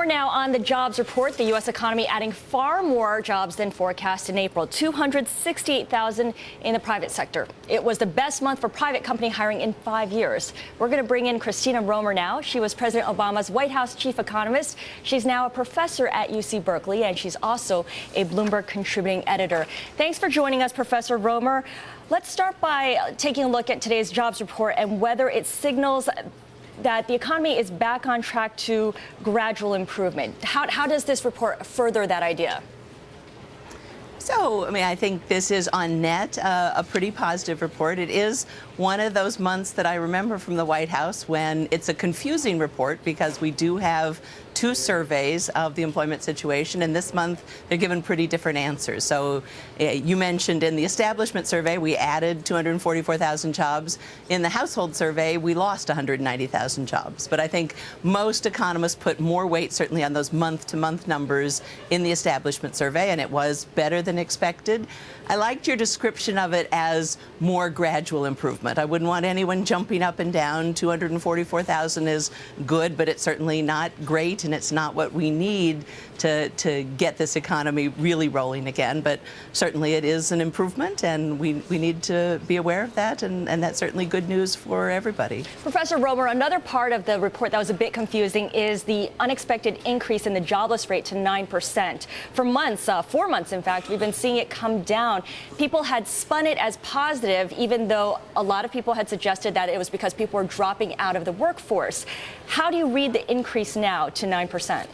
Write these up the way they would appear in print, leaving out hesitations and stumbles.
now on the jobs report. The U.S. economy adding far more jobs than forecast in April, 268,000 in the private sector. It was the best month for private company hiring in 5 years. We're going to bring in Christina Romer now. She was President Obama's White House chief economist. She's now a professor at UC Berkeley, and she's also a Bloomberg contributing editor. Thanks for joining us, Professor Romer. Let's start by taking a look at today's jobs report and whether it signals that the economy is back on track to gradual improvement. How does this report further that idea? So, I think this is on net a pretty positive report. It is one of those months that I remember from the White House when it's a confusing report because we do have two surveys of the employment situation, and this month they're given pretty different answers. So you mentioned in the establishment survey we added 244,000 jobs. In the household survey we lost 190,000 jobs. But I think most economists put more weight certainly on those month-to-month numbers in the establishment survey, and it was better than expected. I liked your description of it as more gradual improvement. I wouldn't want anyone jumping up and down. 244,000 is good, but it's certainly not great, and it's not what we need to get this economy really rolling again. But certainly it is an improvement, and we need to be aware of that, and that's certainly good news for everybody. Professor Romer, another part of the report that was a bit confusing is the unexpected increase in the jobless rate to 9%. For months, 4 months in fact, we've been seeing it come down. People had spun it as positive, even though a lot of people had suggested that it was because people were dropping out of the workforce. How do you read the increase now to 9%?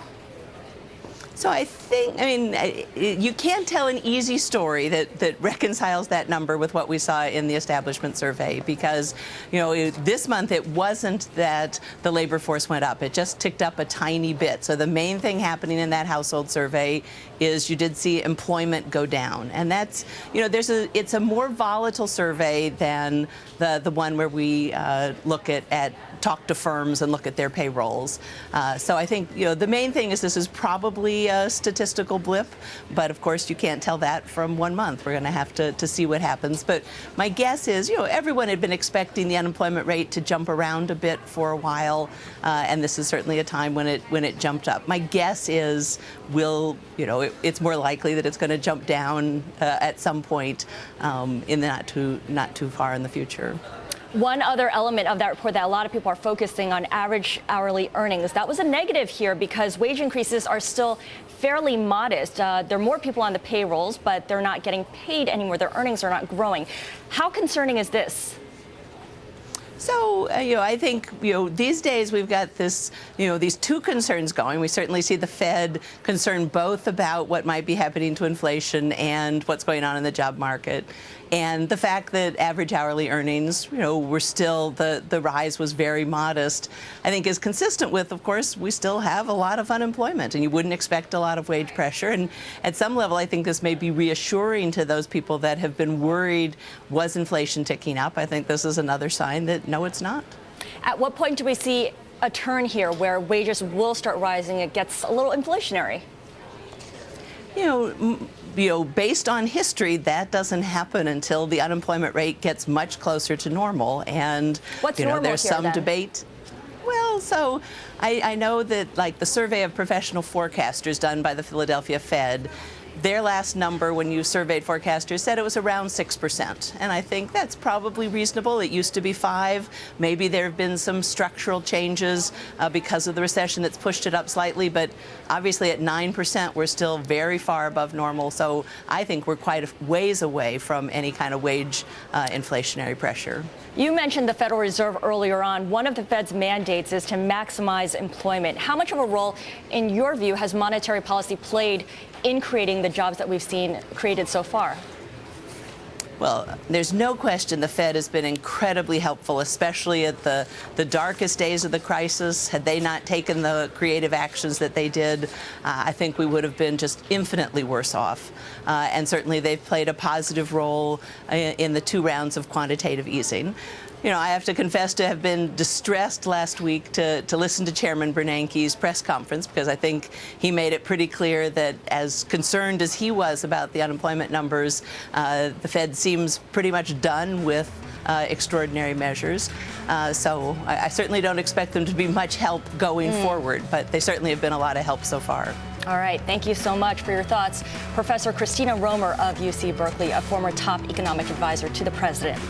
So I think, you can't tell an easy story that reconciles that number with what we saw in the establishment survey because, this month it wasn't that the labor force went up. It just ticked up a tiny bit. So the main thing happening in that household survey is you did see employment go down. And that's, it's a more volatile survey than the one where we look at talk to firms and look at their payrolls. So I think, the main thing is this is probably a statistical blip, but of course you can't tell that from 1 month. We're going to have to see what happens. But my guess is, everyone had been expecting the unemployment rate to jump around a bit for a while, and this is certainly a time when it jumped up. My guess is it's more likely that it's going to jump down at some point in the not too far in the future. One other element of that report that a lot of people are focusing on, average hourly earnings. That was a negative here because wage increases are still fairly modest. There are more people on the payrolls, but they're not getting paid anymore. Their earnings are not growing. How concerning is this? So, I think, these days we've got this, these two concerns going. We certainly see the Fed concerned both about what might be happening to inflation and what's going on in the job market. And the fact that average hourly earnings, were still, the rise was very modest, I think is consistent with, of course, we still have a lot of unemployment and you wouldn't expect a lot of wage pressure. And at some level, I think this may be reassuring to those people that have been worried, was inflation ticking up? I think this is another sign that no, it's not. At what point do we see a turn here where wages will start rising? It gets a little inflationary. Based on history, that doesn't happen until the unemployment rate gets much closer to normal. And what's normal there's here, some then? debate. Well, so I know that, like the survey of professional forecasters done by the Philadelphia Fed, their last number when you surveyed forecasters said it was around 6%. And I think that's probably reasonable. It used to be 5%. Maybe there have been some structural changes because of the recession that's pushed it up slightly. But obviously at 9%, we're still very far above normal. So I think we're quite a ways away from any kind of wage inflationary pressure. You mentioned the Federal Reserve earlier on. One of the Fed's mandates is to maximize employment. How much of a role, in your view, has monetary policy played in creating the jobs that we've seen created so far? Well, there's no question the Fed has been incredibly helpful, especially at the darkest days of the crisis. Had they not taken the creative actions that they did, I think we would have been just infinitely worse off. And certainly they've played a positive role in the 2 rounds of quantitative easing. I have to confess to have been distressed last week to listen to Chairman Bernanke's press conference, because I think he made it pretty clear that as concerned as he was about the unemployment numbers, the Fed seems pretty much done with extraordinary measures. So I certainly don't expect them to be much help going forward, but they certainly have been a lot of help so far. All right. Thank you so much for your thoughts. Professor Christina Romer of UC Berkeley, a former top economic advisor to the president.